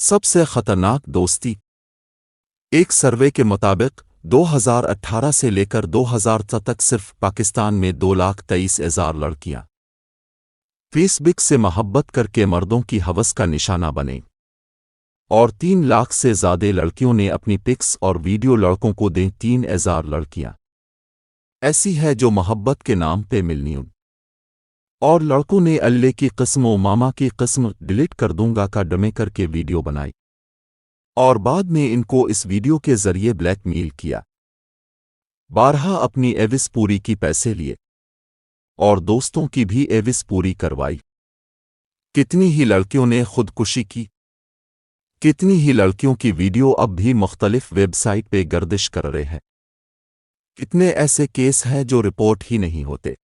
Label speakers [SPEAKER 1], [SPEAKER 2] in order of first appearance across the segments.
[SPEAKER 1] सबसे खतरनाक दोस्ती। एक सर्वे के मुताबिक 2018 से लेकर 2000 तक सिर्फ पाकिस्तान में 2,23,000 लड़कियां फेसबुक से मोहब्बत करके मर्दों की हवस का निशाना बने और 3 लाख से ज़्यादा लड़कियों ने अपनी पिक्स और वीडियो लड़कों को दें। 3,000 लड़कियां ऐसी है जो मोहब्बत के नाम पे मिलनी और लड़कों ने अल्लाह की कसम व मामा की कसम डिलीट कर दूंगा का डमे करके वीडियो बनाई और बाद में इनको इस वीडियो के जरिए ब्लैकमेल किया। बारहा अपनी एविस पूरी की पैसे लिए और दोस्तों की भी एविस पूरी करवाई। कितनी ही लड़कियों ने खुदकुशी की, कितनी ही लड़कियों की वीडियो अब भी मुख्तलिफ वेबसाइट पे गर्दिश कर रहे हैं। कितने ऐसे केस हैं जो रिपोर्ट ही नहीं होते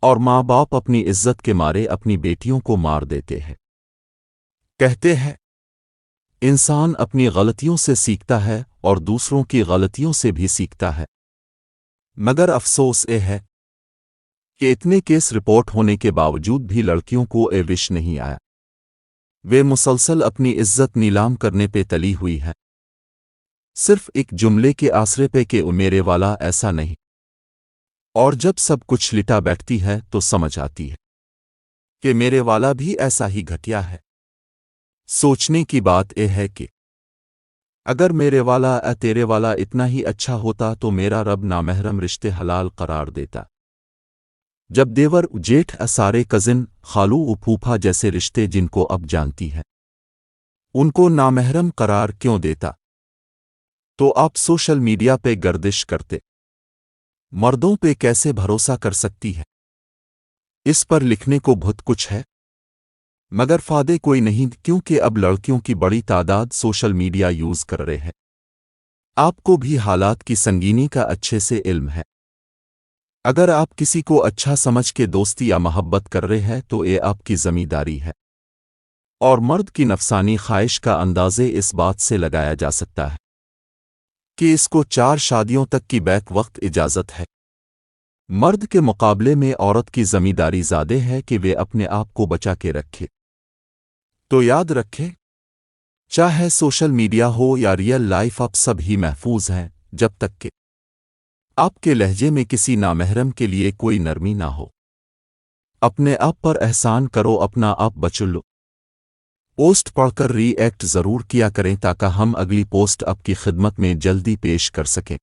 [SPEAKER 1] और माँ बाप अपनी इज्जत के मारे अपनी बेटियों को मार देते हैं। कहते हैं इंसान अपनी गलतियों से सीखता है और दूसरों की गलतियों से भी सीखता है, मगर अफसोस ये है कि इतने केस रिपोर्ट होने के बावजूद भी लड़कियों को ये विश नहीं आया। वे मुसलसल अपनी इज्जत नीलाम करने पे तली हुई है, सिर्फ एक जुमले के आसरे पे कि मेरे वाला ऐसा नहीं। और जब सब कुछ लिटा बैठती है तो समझ आती है कि मेरे वाला भी ऐसा ही घटिया है। सोचने की बात यह है कि अगर मेरे वाला तेरे वाला इतना ही अच्छा होता तो मेरा रब नामहरम रिश्ते हलाल करार देता। जब देवर जेठ सारे कजिन खालू फूफा जैसे रिश्ते जिनको अब जानती है उनको नामहरम करार क्यों देता? तो आप सोशल मीडिया पे गर्दिश करते मर्दों पे कैसे भरोसा कर सकती है? इस पर लिखने को बहुत कुछ है, मगर फायदे कोई नहीं, क्योंकि अब लड़कियों की बड़ी तादाद सोशल मीडिया यूज कर रहे हैं। आपको भी हालात की संगीनी का अच्छे से इल्म है। अगर आप किसी को अच्छा समझ के दोस्ती या मोहब्बत कर रहे हैं तो ये आपकी ज़िम्मेदारी है और मर्द की नफसानी ख्वाहिश का अंदाज़े इस बात से लगाया जा सकता है कि इसको 4 शादियों तक की बैक वक्त इजाज़त है। मर्द के मुकाबले में औरत की ज़िम्मेदारी ज़्यादा है कि वे अपने आप को बचा के रखे। तो याद रखें, चाहे सोशल मीडिया हो या रियल लाइफ, आप सब ही महफूज हैं जब तक कि आपके लहजे में किसी नामहरम के लिए कोई नरमी ना हो। अपने आप पर एहसान करो, अपना आप बच लो। पोस्ट पढ़कर रिएक्ट ज़रूर किया करें ताकि हम अगली पोस्ट आपकी खिदमत में जल्दी पेश कर सकें।